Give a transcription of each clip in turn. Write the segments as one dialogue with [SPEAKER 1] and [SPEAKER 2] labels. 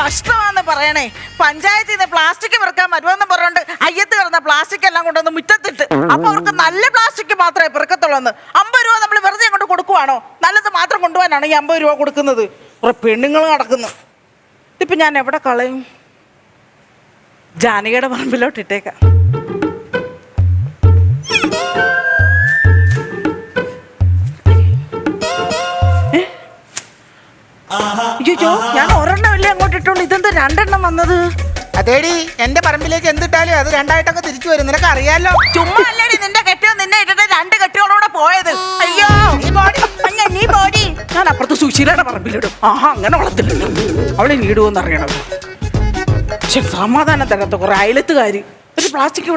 [SPEAKER 1] കഷ്ടമാണെന്ന് പറയണേ. പഞ്ചായത്തിൽ നിന്ന് പ്ലാസ്റ്റിക് പെറുക്കാൻ വരുമെന്ന് പറഞ്ഞോണ്ട് അയ്യത്ത് കിടന്ന പ്ലാസ്റ്റിക് എല്ലാം കൊണ്ടുവന്ന് മുറ്റത്തിട്ട്. അപ്പൊ അവർക്ക് നല്ല പ്ലാസ്റ്റിക് മാത്രമേ പെറുക്കത്തുള്ളൂ. 50 രൂപ നമ്മൾ വെറുതെ കൊണ്ട് കൊടുക്കുവാണോ? നല്ലത് മാത്രം കൊണ്ടുപോകാനാണ് ഈ 50 രൂപ കൊടുക്കുന്നത്. കുറെ പെണ്ണുങ്ങൾ നടക്കുന്നു. ഇതിപ്പോ ഞാൻ എവിടെ കളയും? ജാനകിയുടെ പറമ്പിലോട്ട് ഇട്ടേക്കാം. അയ്യോ, ഞാൻ ഒരെണ്ണമല്ലേ അങ്ങോട്ട് ഇട്ടുള്ളൂ. ഇതെന്താ 2 എണ്ണം വന്നത്?
[SPEAKER 2] അതേടി, എന്റെ പറമ്പിലേക്ക് എന്തിട്ടാലും അത് 2 ആയിട്ടൊക്കെ തിരിച്ചു വരും. നിനക്ക് അറിയാലോ.
[SPEAKER 1] ചുമ്മാ അല്ലേടി നിന്റെ കെട്ടിയോ നിന്നെ ഇട്ടിട്ട് 2 കെട്ടിയോളൂടെ പോയത്. അയ്യോ നീ ബോഡി ഞാൻ അപ്പുറത്ത് സുശീലയുടെ പറമ്പിലിടും. ആഹാ, അങ്ങനെ വളർത്തില്ലല്ലോ. അവളെ നീടുവെന്ന് അറിയണം. പക്ഷെ സമാധാനം തരാത്ത കുറെ അയലത്തുകാര് ഒരു പ്ലാസ്റ്റിക്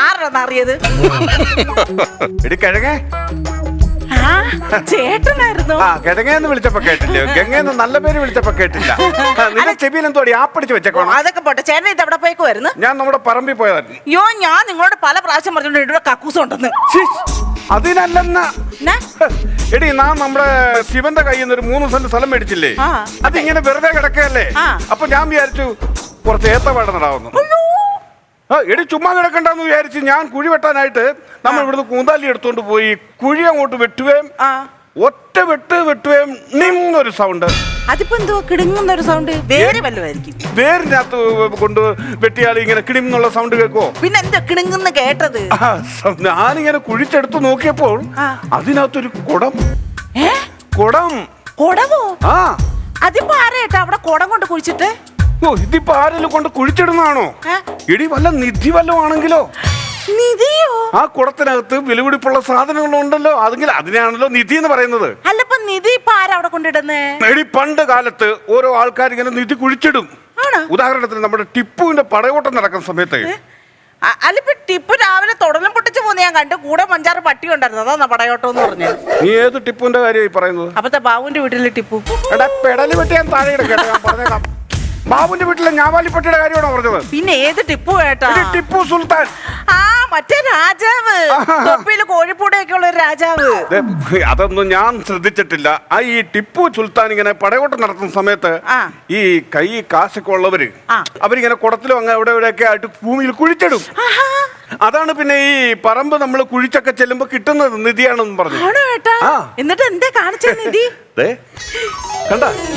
[SPEAKER 1] ആരാണ് അറിയത്? ചേട്ടനായിരുന്നു.
[SPEAKER 3] ഗംഗയെന്ന് വിളിച്ചപ്പോ കേട്ടില്ലേ? ഗംഗയെന്ന് നല്ല പേര് വിളിച്ചപ്പോ കേട്ടില്ല. നിന്റെ ചെവിയിൽ എന്തോ ആപ്പടിച്ച് വെച്ചേക്കോണം.
[SPEAKER 1] അതൊക്കെ പോട്ടെ. ചേട്ടൻ ഇത് എവിടെ പോയേക്കുമായിരുന്നു?
[SPEAKER 3] ഞാൻ നമ്മുടെ പറമ്പിൽ പോയതായിരുന്നു.
[SPEAKER 1] അയ്യോ, ഞാൻ നിങ്ങളോട് പല പ്രാവശ്യം പറഞ്ഞോണ്ട് ഇവിടെ കക്കൂസം ഉണ്ടെന്ന്.
[SPEAKER 3] അതിനല്ലെന്ന എടി, നാം നമ്മുടെ ശിവന്റെ കയ്യിൽ നിന്ന് ഒരു 3 സെന്റ് സ്ഥലം മേടിച്ചില്ലേ? അതിങ്ങനെ വെറുതെ കിടക്കല്ലേ? അപ്പൊ ഞാൻ വിചാരിച്ചു കുറച്ച് ഏത്തവാഴ നടാവുന്നു. എടി, ചുമ്മാ കിടക്കണ്ടെന്ന് വിചാരിച്ച് ഞാൻ കുഴി വെട്ടാനായിട്ട് നമ്മൾ ഇവിടുന്ന് കൂന്താലി എടുത്തോണ്ട് പോയി കുഴി അങ്ങോട്ട് വെട്ടുകയും ഒറ്റ വെട്ടുകയും നിന്നൊരു സൗണ്ട്.
[SPEAKER 1] അതിപ്പോ എന്തോ കിടുങ്ങുന്നൊരു സൗണ്ട്? വേര് വല്ലതായിരിക്കും.
[SPEAKER 3] വേരിനകത്ത് കൊണ്ട് വെട്ടിയാൽ ഇങ്ങനെ കിടിങ്ങുന്നുള്ള സൗണ്ട് കേൾക്കുവോ?
[SPEAKER 1] പിന്നെ എന്താ കിടുങ്ങുന്ന കേട്ടത്?
[SPEAKER 3] ഞാനിങ്ങനെ കുഴിച്ചെടുത്ത് നോക്കിയപ്പോൾ അതിനകത്തൊരു കുടം.
[SPEAKER 1] കുടമോ? അതിപ്പോ ആരേട്ടാ അവിടെ കുടം കൊണ്ട് കുഴിച്ചിട്ട്?
[SPEAKER 3] ഇതിപ്പോ ആരെങ്കിലും കൊണ്ട് കുഴിച്ചിടുന്നതാണോ? ഇടി വല്ല നിധി വല്ലതും ആണെങ്കിലോ?
[SPEAKER 1] നിധിയോ?
[SPEAKER 3] ആ കുടത്തിനകത്ത് വിലപിടിപ്പുള്ള സാധനങ്ങളുണ്ടല്ലോ, അതിനാണല്ലോ നിധി എന്ന് പറയുന്നത്.
[SPEAKER 1] അല്ലപ്പോ നിധി ഇപ്പൊ ആരാ അവിടെ കൊണ്ടിടുന്നേ?
[SPEAKER 3] എടി, പണ്ട് കാലത്ത് ഓരോ ആൾക്കാർ ഇങ്ങനെ നിധി കുഴിച്ചിടും. ഉദാഹരണത്തിന് നമ്മുടെ ടിപ്പുവിന്റെ പടയോട്ടം നടക്കുന്ന സമയത്ത്
[SPEAKER 1] അല്ലിപ്പോ ടിപ്പു രാവിലെ തൊടലും പൊട്ടിച്ച് പോന്ന് ഞാൻ കണ്ടു. കൂടെ 5-6 പട്ടി ഉണ്ടായിരുന്നു. അതാ പടയോട്ടം എന്ന് പറഞ്ഞത്.
[SPEAKER 3] നീ ഏത് ടിപ്പുവിന്റെ കാര്യമായി പറയുന്നത്?
[SPEAKER 1] അപ്പത്തെ ബാബുവിന്റെ വീട്ടിലെ ടിപ്പു.
[SPEAKER 3] എടാ, പെടലി വെട്ടി ഞാൻ താഴെ കേട്ടോ, ഞാൻ പറഞ്ഞേക്കാം. ബാബുവിന്റെ വീട്ടിലെ ഞാവാലിപ്പട്ടിയുടെ കാര്യമാണോ പറഞ്ഞത്?
[SPEAKER 1] പിന്നെ ഏത് ടിപ്പു ഏട്ടാ?
[SPEAKER 3] ടിപ്പു സുൽത്താൻ.
[SPEAKER 1] മറ്റേ രാജാവ്, തൊപ്പിയില് കോഴിപ്പൂടൊക്കെ ഉള്ള ഒരു രാജാവ്.
[SPEAKER 3] അതൊന്നും ഞാൻ ശ്രദ്ധിച്ചിട്ടില്ല. ഈ ടിപ്പു സുൽത്താൻ ഇങ്ങനെ പടയോട്ടം നടത്തുന്ന സമയത്ത് ഈ കൈ കാശൊക്കെ ഉള്ളവര് അവരിങ്ങനെ കുടത്തിലും അങ്ങ് എവിടെ എവിടെയൊക്കെ ആയിട്ട് ഭൂമിയിൽ കുഴിച്ചിടും. അതാണ് പിന്നെ ഈ പറമ്പ് നമ്മൾ കുഴിച്ചൊക്കെ ചെല്ലുമ്പോ കിട്ടുന്നത് നിധിയാണെന്ന് പറഞ്ഞു.
[SPEAKER 1] എന്നിട്ട് എന്താ കാണിച്ച നിധി?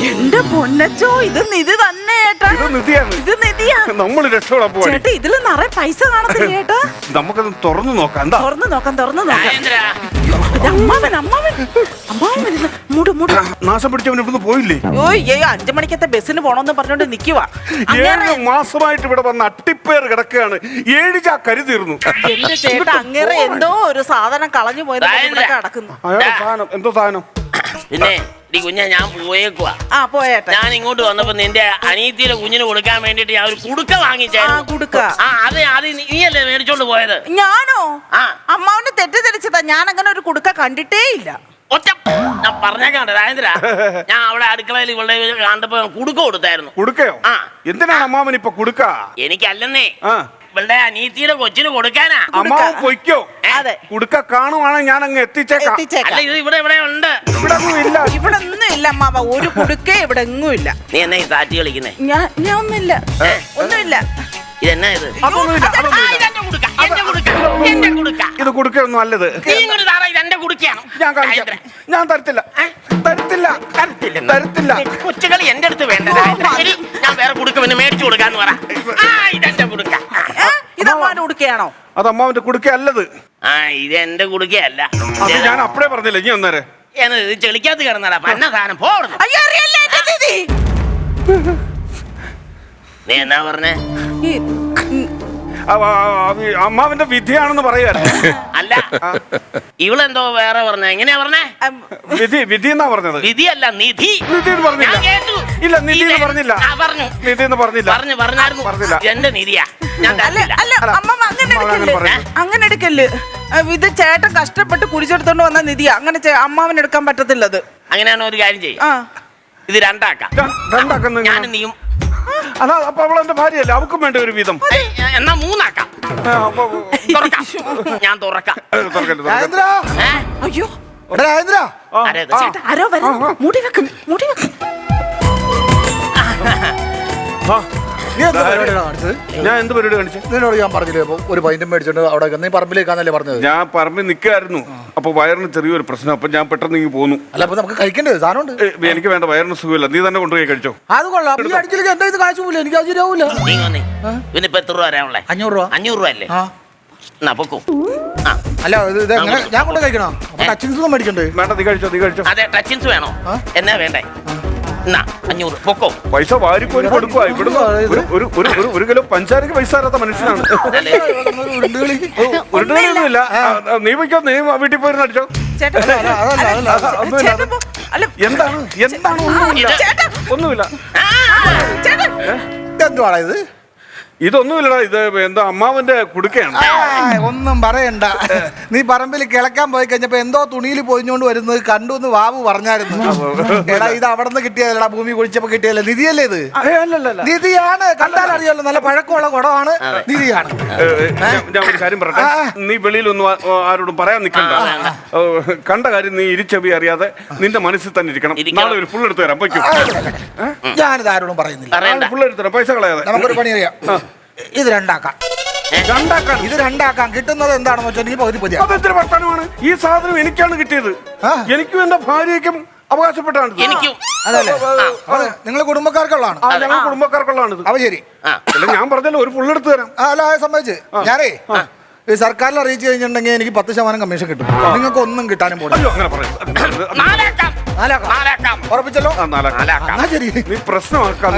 [SPEAKER 1] എന്റെ പൊന്നച്ചോ, ഇത് നിധി തന്നെ ഏട്ടാ. ഇത് നിധിയാ.
[SPEAKER 3] നമ്മൾ രക്ഷപ്പെടാൻ പോവാ.
[SPEAKER 1] ചേട്ടാ, ഇതില് നിറയെ പൈസ കാണത്തില്ല ഏട്ടാ.
[SPEAKER 3] നമുക്കത് തുറന്നു നോക്കാം.
[SPEAKER 1] തുറന്നു നോക്കാം.
[SPEAKER 3] നാശം പിടിച്ചവൻ ഇവിടുന്ന് പോയില്ലേ?
[SPEAKER 1] 5 മണിക്കത്തെ ബസ്സിന് പോണോന്ന് പറഞ്ഞോണ്ട് നിക്കുവാ.
[SPEAKER 3] 7 മാസമായിട്ട് ഇവിടെ വന്ന് അട്ടിപ്പേർ കിടക്കുകയാണ്. 7 ചാ കരുതിയിരുന്നു.
[SPEAKER 1] എന്റെ ചേട്ടാ, അങ്ങേറെ എന്തോ ഒരു സാധനം കളഞ്ഞു പോയത് കിടക്കുന്നു.
[SPEAKER 3] എന്തോ സാധനം?
[SPEAKER 4] പിന്നെ കുഞ്ഞ ഞാൻ പോയേക്കുവാ.
[SPEAKER 1] പോയേട്ടാ.
[SPEAKER 4] ഞാൻ ഇങ്ങോട്ട് വന്നപ്പോ നിന്റെ അനിയത്തിയുടെ കുഞ്ഞിന് കൊടുക്കാൻ വേണ്ടിട്ട് ഞാൻ ഒരു കുടുക്ക വാങ്ങിച്ചായിരുന്നു. അത് നീയല്ലേ മേടിച്ചോണ്ട് പോയത്?
[SPEAKER 1] ഞാനോ? അമ്മാവനെ തെറ്റിദ്ധരിച്ചതാ. ഞാൻ അങ്ങനെ ഒരു കുടുക്ക കണ്ടിട്ടേ ഇല്ല.
[SPEAKER 4] ഞാൻ പറഞ്ഞേക്കാണ്ട് രാജേന്ദ്ര, ഞാൻ അവിടെ അടുക്കളയിൽ ഇവിടെ കണ്ടപ്പോ കുടുക്ക കൊടുത്തായിരുന്നു.
[SPEAKER 3] കുടുക്കയോ? എന്തിനാണ് അമ്മാവൻ ഇപ്പൊ കുടുക്ക?
[SPEAKER 4] എനിക്കല്ലെന്നേ, ഇവളുടെ അനിയത്തിയുടെ കൊച്ചിന് കൊടുക്കാനാ.
[SPEAKER 3] അമ്മാവൻ പൊയ്ക്കോ. കുടുക്ക കാണുവാണെങ്കിൽ ഞാൻ അങ്ങ് എത്തിച്ചേക്കാം.
[SPEAKER 4] അല്ല, ഇത് ഇവിടെ ഉണ്ട്.
[SPEAKER 3] ഇവിടെ
[SPEAKER 1] ഒന്നും ഇല്ല അമ്മാവ. ഒരു കുടുക്ക ഇവിടെ എങ്ങും ഇല്ല.
[SPEAKER 4] നീ എന്നാ ഈ സാറ്റി കളിക്കുന്നേ?
[SPEAKER 1] ഞാൻ ഒന്നുമില്ല.
[SPEAKER 4] ഇതെന്നാ ഇത്?
[SPEAKER 3] ഇത് കുടുക്കൊന്നും അല്ലത്. ഞാൻ തരത്തില്ല.
[SPEAKER 4] കൊച്ചുകളി എന്റെ അടുത്ത് വേണ്ട. ഞാൻ വേറെ കുടുക്ക പിന്നെ മേടിച്ചു കൊടുക്കാന്ന് പറ. ഇതെന്റെ കുടുക്ക.
[SPEAKER 1] ഇത് അമ്മാവന്റെ കുടുക്കയാണോ?
[SPEAKER 3] അത് അമ്മാവന്റെ കുടുക്ക അല്ലത്.
[SPEAKER 4] ഇത് എന്റെ കുടുക്കയല്ല.
[SPEAKER 3] ഞാൻ അപ്പഴേ പറഞ്ഞില്ല. ഇനി ഒന്നേരെ
[SPEAKER 4] ഇത് ചെളിക്കാത്ത കിടന്നാടാ പന്ന സാധനം. പോടുന്നു. നീ എന്നാ പറഞ്ഞേ?
[SPEAKER 3] അമ്മാവന്റെ വിധിയാണെന്ന് പറയായിരുന്നു.
[SPEAKER 4] അല്ല, ഇവളെന്തോ വേറെ പറഞ്ഞ. എങ്ങനെയാ പറഞ്ഞേ?
[SPEAKER 3] വിധി എന്നാ പറഞ്ഞത്.
[SPEAKER 4] വിധിയല്ല, നിധി.
[SPEAKER 3] ഇല്ല, നിധി എന്ന് പറഞ്ഞില്ല. നിധി എന്ന് പറഞ്ഞില്ല.
[SPEAKER 4] പറഞ്ഞില്ല. എന്റെ നിധിയാ.
[SPEAKER 1] അങ്ങനെ എടുക്കല്. ഇത് ചേട്ടൻ കഷ്ടപ്പെട്ട് കുടിച്ചെടുത്തോണ്ട് വന്ന നിധിയാ. അങ്ങനെ അമ്മാവൻ എടുക്കാൻ പറ്റത്തില്ലത്.
[SPEAKER 4] അങ്ങനെയാണോ? ഒരു കാര്യം ചെയ്യും, ഇത് രണ്ടാക്കാം. ഞാനും നീയും.
[SPEAKER 3] അതാ, അപ്പൊ അവളെന്റെ ഭാര്യയല്ലേ, അവക്കും വേണ്ട ഒരു വീതം.
[SPEAKER 4] എന്നാ 3 ആക്കാം. ഞാൻ തുറക്കാം.
[SPEAKER 1] അയ്യോ,
[SPEAKER 2] എടാ രാജേന്ദ്ര,
[SPEAKER 4] ആരേത്?
[SPEAKER 1] ചേട്ടാ ആരോ വരുന്നു. മുടി വെക്കും, മുടി വെക്കും.
[SPEAKER 2] നീ എന്താ പരിപാടിയാണ് കാണിച്ചത്?
[SPEAKER 3] ഞാൻ എന്ത് പരിപാടി കാണിച്ചു?
[SPEAKER 2] നിന്നോട് ഞാൻ പറഞ്ഞില്ലേ ഇപ്പൊ ഒരു പൈൻറ്റും മേടിച്ചോണ്ട് അവിടെ നീ പറമ്പിലേക്കാന്നല്ലേ പറഞ്ഞത്?
[SPEAKER 3] ഞാൻ പറമ്പിൽ നിൽക്കായിരുന്നു. അപ്പൊ വയറിന് ചെറിയൊരു പ്രശ്നം. അപ്പൊ ഞാൻ പെട്ടെന്ന് ഇങ്ങ് പോന്നു.
[SPEAKER 2] അല്ല അപ്പൊ നമുക്ക് കഴിക്കേണ്ടത് സാധനമുണ്ട്.
[SPEAKER 3] എനിക്ക് വേണ്ട, വയറിന് സുഖമില്ല. നീ തന്നെ കൊണ്ടുപോയി കഴിച്ചോ.
[SPEAKER 2] അത് കൊള്ളാം. ഈ അടിക്കലേക്ക് എന്റെ ഇത് കാശ് പോലും എനിക്ക് അത് ശരിയാവൂല.
[SPEAKER 4] ഇവനിപ്പോ എത്ര രൂപ വരാനുള്ളേ?
[SPEAKER 2] 500 രൂപ.
[SPEAKER 4] 500 രൂപ അല്ലേ?
[SPEAKER 2] ആ
[SPEAKER 4] എന്നാ പൊക്കോ. ആ
[SPEAKER 2] അല്ല ഇത് എങ്ങനെ ഞാൻ കൊണ്ട് കഴിക്കണം? അപ്പൊ ടച്ചിങ്സ് ഒന്നും മേടിക്കണ്ടേ?
[SPEAKER 3] വേണ്ട, നീ കഴിച്ചോ, നീ കഴിച്ചോ.
[SPEAKER 4] അതെ, ടച്ചിൻസ് വേണോ? എന്നാ വേണ്ടേ? എന്നാ 500 പൊക്കോ.
[SPEAKER 3] പൈസ വാരിപ്പോയി കൊടുക്കുക. ഇവിടുന്ന് ഒരു കിലോ പഞ്ചാരക്ക് പൈസ തരാത്ത മനുഷ്യനാണ്. ഉരുണ്ടുകളിയൊന്നുമില്ല. നീ വയ്ക്കോ, നീ വീട്ടിൽ പോയി അടിച്ചോ.
[SPEAKER 1] ചേട്ടാ അല്ല
[SPEAKER 3] എന്താണ് എന്താണ്? ഒന്നുമില്ല, ഒന്നുമില്ല.
[SPEAKER 2] എന്തുവാണ് ഇത്?
[SPEAKER 3] ഇതൊന്നുമില്ലടാ, ഇത് എന്താ അമ്മാവന്റെ കുടുക്കയാണ്.
[SPEAKER 2] ഒന്നും പറയണ്ട. നീ പറമ്പിൽ കിളക്കാൻ പോയി കഴിഞ്ഞപ്പോ എന്തോ തുണിയിൽ പൊതിഞ്ഞോണ്ട് വരുന്നത് കണ്ടു എന്ന് വാബു പറഞ്ഞായിരുന്നു. എടാ ഇത് അവിടെ നിന്ന് കിട്ടിയതല്ലടാ, ഭൂമി കുഴിച്ചപ്പോ കിട്ടിയല്ലേ. നിധിയല്ലേ ഇത്? നിധിയാണ്. കണ്ടാൽ അറിയാലോ, നല്ല പഴക്കമുള്ള കുടമാണ്. നിധിയാണ്.
[SPEAKER 3] ഞാൻ ഒരു കാര്യം പറയട്ടെ, നീ വെളിയിലൊന്നും ആരോടും പറയാൻ നിൽക്കണ്ട. കണ്ട കാര്യം നീ ഇരുച്ചെവി അറിയാതെ നിന്റെ മനസ്സിൽ തന്നെ ഇരിക്കണം. നാളെ ഒരു ഫുൾ എടുത്തു തരാം. വയ്ക്കും.
[SPEAKER 2] ഞാനിത് ആരോടും പറയുന്നില്ല.
[SPEAKER 3] ഫുൾ എടുത്തു തരാം, പൈസ കളയാതെ.
[SPEAKER 2] നമുക്കൊരു പണി അറിയാം. ഇത് രണ്ടാക്കാം. ഇത് രണ്ടാക്കാം. കിട്ടുന്നത് എന്താണെന്ന് വെച്ചാൽ എനിക്ക് പകുതി പതിയാ.
[SPEAKER 3] അതെത്ര വർത്തമാനമാണ്? ഈ സാധനം എനിക്കാണ് കിട്ടിയത്. എനിക്കും എന്റെ ഭാര്യയ്ക്കും അവകാശപ്പെട്ടാണ്.
[SPEAKER 4] എനിക്കും.
[SPEAKER 2] അതല്ലേ? അതെ, നിങ്ങൾ കുടുംബക്കാർക്കുള്ളതാണ്.
[SPEAKER 3] ഞങ്ങൾ കുടുംബക്കാർക്കുള്ളതാണ്.
[SPEAKER 2] അവ ശരി.
[SPEAKER 3] അല്ല, ഞാൻ പറഞ്ഞല്ലോ ഒരു ഫുൾ എടുത്തു തരാം.
[SPEAKER 2] അല്ല സംബന്ധിച്ച് ഞാനേ ഈ സർക്കാരിൽ അറിയിച്ചു കഴിഞ്ഞിട്ടുണ്ടെങ്കിൽ എനിക്ക് 10% കമ്മീഷൻ കിട്ടും. നിങ്ങൾക്ക് ഒന്നും കിട്ടാനും പോകും.
[SPEAKER 3] അങ്ങനെ പറയും.
[SPEAKER 2] ഉറപ്പിച്ചല്ലോ? ശരി,
[SPEAKER 3] നീ പ്രശ്നമാക്കാം.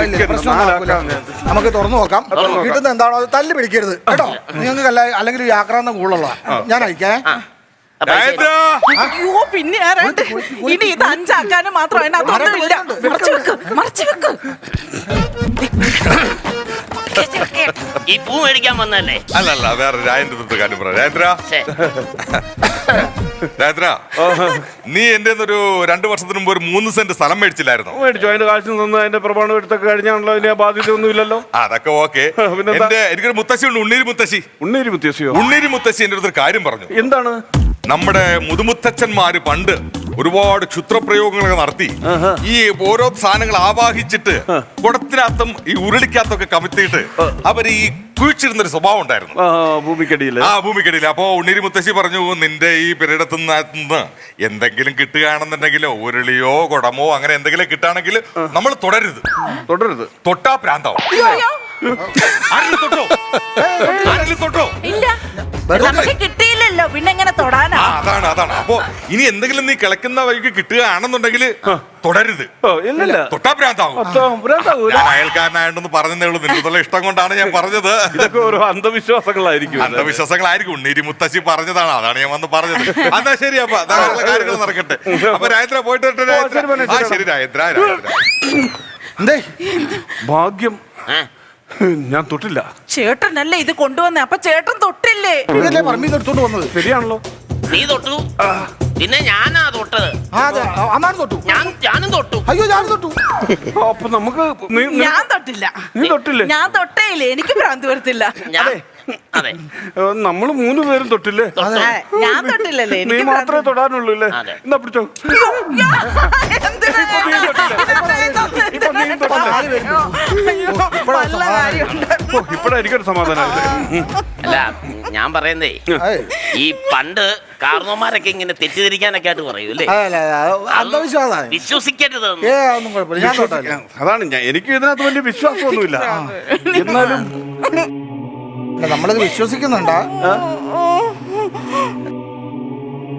[SPEAKER 2] നമുക്ക് തുറന്നു നോക്കാം. കിട്ടുന്ന എന്താണോ അത് തല്ലി പിടിക്കരുത് കേട്ടോ. നിങ്ങൾക്ക് അല്ലെങ്കിൽ ഒരു ആക്രാന്തം കൂടുതലുള്ള ഞാൻ അയക്കേ.
[SPEAKER 1] അയ്യോ പിന്നെ ആരാണ്ട് ഇനി ഇത് 5 ആക്കാനും മാത്രം അതിനകത്തൊന്നുമില്ല. മറച്ചു വെക്ക്.
[SPEAKER 4] ഈ പൂ മേടിക്കാൻ വന്നല്ലേ?
[SPEAKER 5] അല്ലല്ല, വേറെ രാജേന്ദ്ര കാര്യം പറ. രാജേന്ദ്ര, നീ എന്റെ ഒരു 2 വർഷത്തിന് മുമ്പ് ഒരു 3 സെന്റ് സ്ഥലം മേടിച്ചില്ലായിരുന്നു?
[SPEAKER 3] മേടിച്ചു. അതിന്റെ കാശ് നിന്ന് അതിന്റെ പ്രമാണം എടുത്തൊക്കെ കഴിഞ്ഞാണല്ലോ. അതിന് ബാധ്യത ഒന്നും ഇല്ലല്ലോ.
[SPEAKER 5] അതൊക്കെ ഓക്കെ. എനിക്കൊരു മുത്തശ്ശി ഉണ്ട്, ഉണ്ണീരി മുത്തശ്ശി.
[SPEAKER 3] ഉണ്ണീരി മുത്തശ്ശിയോ?
[SPEAKER 5] ഉണ്ണീരി മുത്തശ്ശി എന്റെ അടുത്തൊരു കാര്യം പറഞ്ഞു.
[SPEAKER 3] എന്താണ്?
[SPEAKER 5] നമ്മുടെ മുതുമുത്തച്ഛന്മാര് പണ്ട് ഒരുപാട് ക്ഷുദ്രപ്രയോഗങ്ങളൊക്കെ നടത്തി ഈ ഓരോ സാധനങ്ങൾ ആവാഹിച്ചിട്ട് കുടത്തിനകത്തും ഈ ഉരുളിക്കകത്തൊക്കെ കമത്തിയിട്ട് അവർ ഈ കുഴിച്ചിരുന്നൊരു സ്വഭാവം ഉണ്ടായിരുന്നു
[SPEAKER 3] ഭൂമിക്കടിയില്.
[SPEAKER 5] ഭൂമിക്കടിയില്. അപ്പോ ഉണ്ണീരി മുത്തശ്ശി പറഞ്ഞു, നിന്റെ ഈ പെരയിടത്തുനിന്ന് എന്തെങ്കിലും കിട്ടുകയാണെന്നുണ്ടെങ്കിലോ ഉരുളിയോ കുടമോ അങ്ങനെ എന്തെങ്കിലും കിട്ടുകയാണെങ്കിൽ നമ്മൾ തുടരുത്. തൊട്ടാ പ്രാന്താവും. തൊട്ടോ
[SPEAKER 1] ഇല്ല, നമുക്ക് കിട്ടിയില്ലല്ലോ, പിന്നെ എങ്ങനെ തൊടാനാ?
[SPEAKER 5] അതാണ്. അപ്പൊ ഇനി എന്തെങ്കിലും നീ കിളക്കുന്ന വഴിക്ക് കിട്ടുകയാണെന്നുണ്ടെങ്കിൽ തുടരുത്. തൊട്ടാ പ്രാന്താവും. ഞാൻ അയൽക്കാരനായോണ്ടെന്ന് പറഞ്ഞതേ ഉള്ളൂ. നിനക്കുള്ള ഇഷ്ടം കൊണ്ടാണ് ഞാൻ പറഞ്ഞത്.
[SPEAKER 3] ഇതൊക്കെ ഓരോ അന്ധവിശ്വാസങ്ങളായിരിക്കും.
[SPEAKER 5] ഉണ്ണീരി മുത്തശ്ശി പറഞ്ഞതാണ്. അതാണ് ഞാൻ വന്ന് പറഞ്ഞത്. എന്നാ ശരി, അപ്പൊ കാര്യങ്ങൾ നടക്കട്ടെ. അപ്പൊ രാജേന്ദ്ര പോയിട്ട് ശരി. രാജേന്ദ്ര
[SPEAKER 3] ഭാഗ്യം ഞാൻ തൊട്ടില്ല.
[SPEAKER 1] ചേട്ടനല്ലേ ഇത് കൊണ്ടുവന്നേ, അപ്പൊ ചേട്ടൻ തൊട്ടില്ലേ?
[SPEAKER 2] എടുത്തോണ്ട് വന്നത്
[SPEAKER 3] ശരിയാണല്ലോ.
[SPEAKER 4] നീ തൊട്ടു, പിന്നെ ഞാനാ തൊട്ടത്.
[SPEAKER 2] അമ്മാൻ തൊട്ടു,
[SPEAKER 4] ഞാനും തൊട്ടു.
[SPEAKER 2] അയ്യോ ഞാൻ തൊട്ടു.
[SPEAKER 3] അപ്പൊ നമുക്ക്
[SPEAKER 1] ഞാൻ തൊട്ടില്ല.
[SPEAKER 3] നീ തൊട്ടില്ലേ?
[SPEAKER 1] ഞാൻ തൊട്ടേയില്ലേ, എനിക്ക് ഭ്രാന്ത് വരത്തില്ല.
[SPEAKER 4] അതെ,
[SPEAKER 3] നമ്മള് 3 പേരും തൊട്ടില്ലേ?
[SPEAKER 1] ഞാൻ തൊട്ടില്ലല്ലേ,
[SPEAKER 3] നീ മാത്രമേ തൊടാനുള്ളൂ അല്ലേ? എന്നാ പിടിച്ചോ. ഇപ്പഴായിരിക്കും സമാധാനം.
[SPEAKER 4] അല്ല, ഞാൻ പറയുന്നേ, ഈ പണ്ട് കാരണവന്മാരൊക്കെ ഇങ്ങനെ തെറ്റിദ്ധരിക്കാനൊക്കെ ആയിട്ട് പറയൂല്ലേ, വിശ്വസിക്കരുത്.
[SPEAKER 3] അതാണ് എനിക്ക് ഇതിനകത്ത് വലിയ വിശ്വാസമൊന്നുമില്ല. എന്നാലും
[SPEAKER 2] നമ്മളത് വിശ്വസിക്കുന്നുണ്ടാ?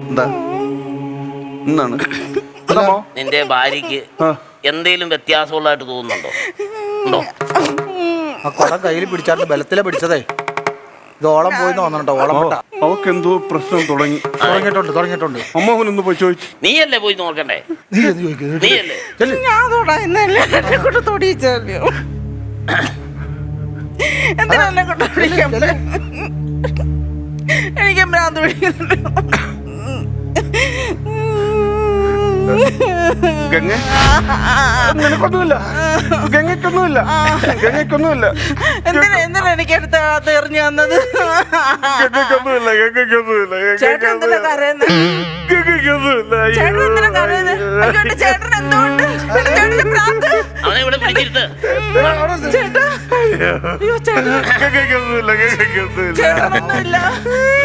[SPEAKER 3] എന്താ എന്നാണ്
[SPEAKER 4] നിന്റെ ഭാര്യക്ക് എന്തേലും വ്യത്യാസമുള്ളതായിട്ട് തോന്നുന്നുണ്ടോ? ഉണ്ടോ?
[SPEAKER 2] ആ കുടം കയ്യിൽ പിടിച്ചാണ്ട് ബലത്തിലെ പിടിച്ചതേ. ഇത് ഓളം പോയി തോന്നുന്നുണ്ടോ? ഓളം
[SPEAKER 3] അവക്ക് എന്തോ പ്രശ്നം
[SPEAKER 2] തുടങ്ങിയിട്ടുണ്ട്.
[SPEAKER 3] അമ്മാവനൊന്ന് പോയി ചോദിച്ചു.
[SPEAKER 4] നീയല്ലേ പോയി നോക്കണ്ടേ? നീയല്ലേ?
[SPEAKER 1] ഞാൻ തൊടാ, ഇന്നല്ലേ എന്നെ കൊണ്ട് തൊടിയിച്ചല്ലോ. എന്തിനാ എന്നെ കൊണ്ട് തൊടിക്കാൻ? എനിക്ക് ഭ്രാന്ത് പിടിക്കുന്നുണ്ട്.
[SPEAKER 3] നിനക്കൊന്നുമില്ല, ഗംഗയ്ക്കൊന്നുമില്ല.
[SPEAKER 1] എന്തിനാ എനിക്ക് അടുത്ത് എറിഞ്ഞു വന്നത്?
[SPEAKER 3] ഗംഗയ്ക്കൊന്നുമില്ല.
[SPEAKER 1] ചേട്ടൻ എന്തിനാ കരയുന്നത്? ചേട്ടൻ എന്തിനാ കരയുന്നത്? അയ്യോ, എന്റെ ചേട്ടൻ എന്തുകൊണ്ട്? എന്റെ ചേട്ടന് ഭ്രാന്ത്.
[SPEAKER 4] അവനെ ഇവിടെ പിടിച്ചിരുത്ത്.
[SPEAKER 1] ചേട്ടാ, അയ്യോ, ചേട്ടാ. ചേട്ടനൊന്നുമില്ല.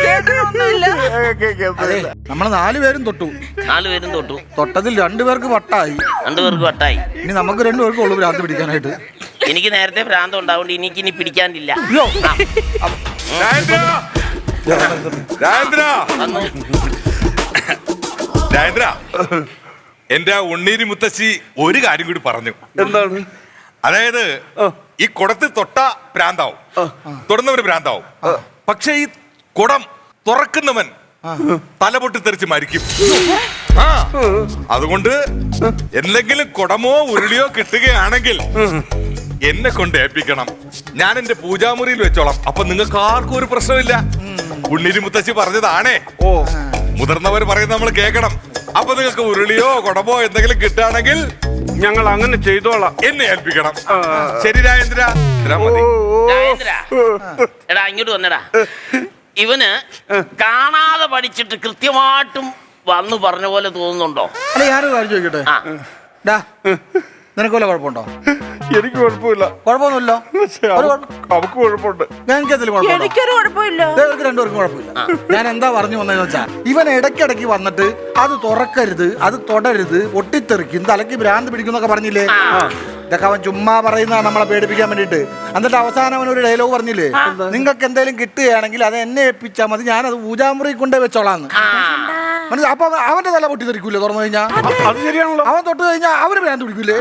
[SPEAKER 1] ചേട്ടനൊന്നുമില്ല.
[SPEAKER 2] അതെ, നമ്മള് 4 പേരും തൊട്ടു.
[SPEAKER 4] 4 പേരും തൊട്ടു.
[SPEAKER 2] തൊട്ടതിൽ 2 പേർക്ക് വട്ടായി.
[SPEAKER 4] 2 പേർക്ക് വട്ടായി.
[SPEAKER 2] ഇനി നമുക്ക് 2 പേർക്കും ഉള്ളു ഭ്രാന്ത് പിടിക്കാനായിട്ട്.
[SPEAKER 4] എനിക്ക് നേരത്തെ ഭ്രാന്തം ഉണ്ടാവുകൊണ്ട് എനിക്ക് ഇനി പിടിക്കാനില്ല.
[SPEAKER 5] രാജേന്ദ്ര, എന്റെ ഉണ്ണീരി മുത്തശ്ശി ഒരു കാര്യം കൂടി പറഞ്ഞു.
[SPEAKER 3] എന്താണ്?
[SPEAKER 5] അതായത് ഈ കുടത്തിൽ തൊട്ട ഭ്രാന്താവും, തൊടുന്നവര് ഭ്രാന്താവും. പക്ഷെ ഈ കുടം തുറക്കുന്നവൻ തല പൊട്ടിത്തെറിച്ച് മരിക്കും. അതുകൊണ്ട് എന്തെങ്കിലും കുടമോ ഉരുളിയോ കിട്ടുകയാണെങ്കിൽ എന്നെ കൊണ്ട് ഏൽപ്പിക്കണം. ഞാൻ എന്റെ പൂജാമുറിയിൽ വെച്ചോളാം. അപ്പൊ നിങ്ങൾക്ക് ആർക്കും ഒരു പ്രശ്നമില്ല. ഉണ്ണീരി മുത്തശ്ശി പറഞ്ഞതാണേ. മുതിർന്നവർ പറയുന്നത് നമ്മൾ കേൾക്കണം. അപ്പൊ നിങ്ങൾക്ക് ഉരുളിയോ കുടമോ എന്തെങ്കിലും കിട്ടുകയാണെങ്കിൽ
[SPEAKER 3] ഞങ്ങൾ അങ്ങനെ ചെയ്തോളാം.
[SPEAKER 5] എന്നെ ഏൽപ്പിക്കണം. ശരി രാജേന്ദ്ര.
[SPEAKER 4] രാജേന്ദ്ര, എടാ ഇങ്ങോട്ട് വന്നടാ. ഇവന് കാണാതെ പഠിച്ചിട്ട് കൃത്യമായിട്ടും വന്നു പറഞ്ഞ പോലെ തോന്നുന്നുണ്ടോ?
[SPEAKER 2] അല്ല, ഞാനൊരു കാര്യം ചോദിക്കട്ടെ. നിനക്ക് വല്ല കുഴപ്പമുണ്ടോ?
[SPEAKER 3] എനിക്ക് കുഴപ്പമില്ല.
[SPEAKER 2] കുഴപ്പമൊന്നുമില്ല.
[SPEAKER 3] അവക്ക് കുഴപ്പമുണ്ട്.
[SPEAKER 2] എനിക്കതിൽ
[SPEAKER 1] എനിക്കൊരു കുഴപ്പമില്ല.
[SPEAKER 2] 2 പേർക്കും കുഴപ്പമില്ല. ഞാൻ എന്താ പറഞ്ഞു വന്നതെന്ന് വെച്ചാ, ഇവൻ ഇടയ്ക്കിടയ്ക്ക് വന്നിട്ട് അത് തുറക്കരുത്, അത് തൊടരുത്, പൊട്ടിത്തെറിക്കും, തലയ്ക്ക് ഭ്രാന്ത് പിടിക്കുന്നൊക്കെ പറഞ്ഞില്ലേ? ഇതൊക്കെ അവൻ ചുമ്മാ പറയുന്നതാണ് നമ്മളെ പേടിപ്പിക്കാൻ വേണ്ടിട്ട്. എന്നിട്ട് അവസാനം അവൻ ഒരു ഡയലോഗ് പറഞ്ഞില്ലേ, നിങ്ങൾക്ക് എന്തെങ്കിലും കിട്ടുകയാണെങ്കിൽ അത് എന്നെ ഏൽപ്പിച്ചാൽ മതി, ഞാനത് പൂജാമുറി കൊണ്ടേ വെച്ചോളാന്ന്. മനസ്സിലായി? അപ്പൊ അവന്റെ തല പൊട്ടിത്തെറിക്കൂലേ തുറന്നു കഴിഞ്ഞാൽ?
[SPEAKER 3] അത് ശരിയാണല്ലോ.
[SPEAKER 2] അവൻ തൊട്ട് കഴിഞ്ഞാൽ അവന് ഭ്രാന്ത് പിടിക്കൂലേ?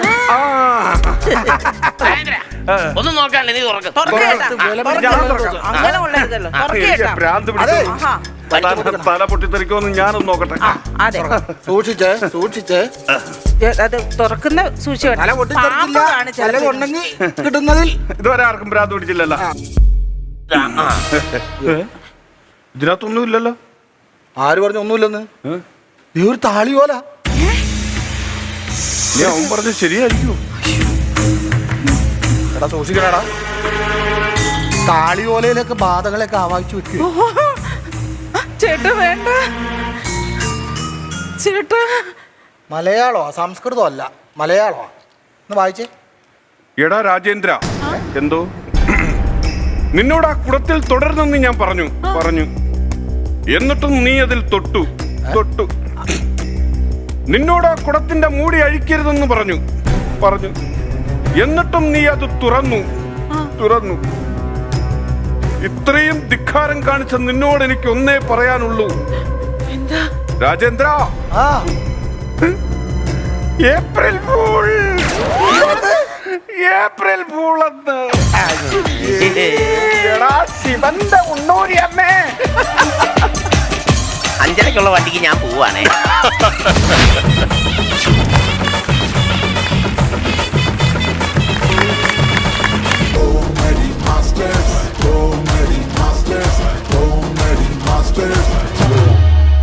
[SPEAKER 4] രാജേന്ദ്ര, ഒന്നും നോക്കാല്ലേ, നീ തുറക്ക്.
[SPEAKER 1] അങ്ങനെ കൊള്ളരുതല്ലോ.
[SPEAKER 3] ഭ്രാന്ത് തല പൊട്ടിത്തെറിക്കുമെന്ന് ഞാനൊന്ന് നോക്കട്ടെ.
[SPEAKER 1] അതെ,
[SPEAKER 2] സൂക്ഷിച്ചേ, സൂക്ഷിച്ചേ.
[SPEAKER 1] അത് തുറക്കുന്ന സൂക്ഷിച്ചു.
[SPEAKER 2] തല പൊട്ടിത്തെറിക്കില്ല. ചിലവുണ്ടെങ്കിൽ കിട്ടുന്നതിൽ
[SPEAKER 3] ഇതുവരെ ആർക്കും ഭ്രാന്ത് പിടിച്ചില്ലല്ലോ. ഇതിനകത്തൊന്നും ഇല്ലല്ലോ.
[SPEAKER 2] ആര് പറഞ്ഞു ഒന്നുമില്ലെന്ന്? നീ ഒരു താളി പോലെ.
[SPEAKER 3] അവൻ പറഞ്ഞ ശരിയായിരിക്കും.
[SPEAKER 2] എടാ സൂക്ഷിക്കണടാ. താളി ഓലയിലൊക്കെ ബാധകളൊക്കെ ആവാഹിച്ചു വെക്കുക.
[SPEAKER 1] ചേട്ടാ വേണ്ട ചേട്ടാ.
[SPEAKER 2] മലയാളോ സംസ്കൃതോ അല്ല, മലയാളോ. ഒന്ന് വായിച്ചേ.
[SPEAKER 3] എടാ രാജേന്ദ്ര, എന്തോ നിന്നോട് ആ കുടത്തിൽ തുടരുന്നെന്ന് ഞാൻ പറഞ്ഞു. എന്നിട്ടും നീ അതിൽ തൊട്ടു. നിന്നോട് ആ കുടത്തിന്റെ മൂടി അഴിക്കരുതെന്ന് പറഞ്ഞു. എന്നിട്ടും നീ അത് തുറന്നു. ഇത്രയും ധിക്കാരം കാണിച്ച നിന്നോട് എനിക്ക് ഒന്നേ പറയാനുള്ളൂ. Rajendra, April fool. ഏപ്രിൽ ഫൂളെന്ന് ശിവന്റെ ഉണ്ണൂരി അമ്മേ.
[SPEAKER 4] 5:30ക്കുള്ള വണ്ടിക്ക് ഞാൻ പോവാണേ.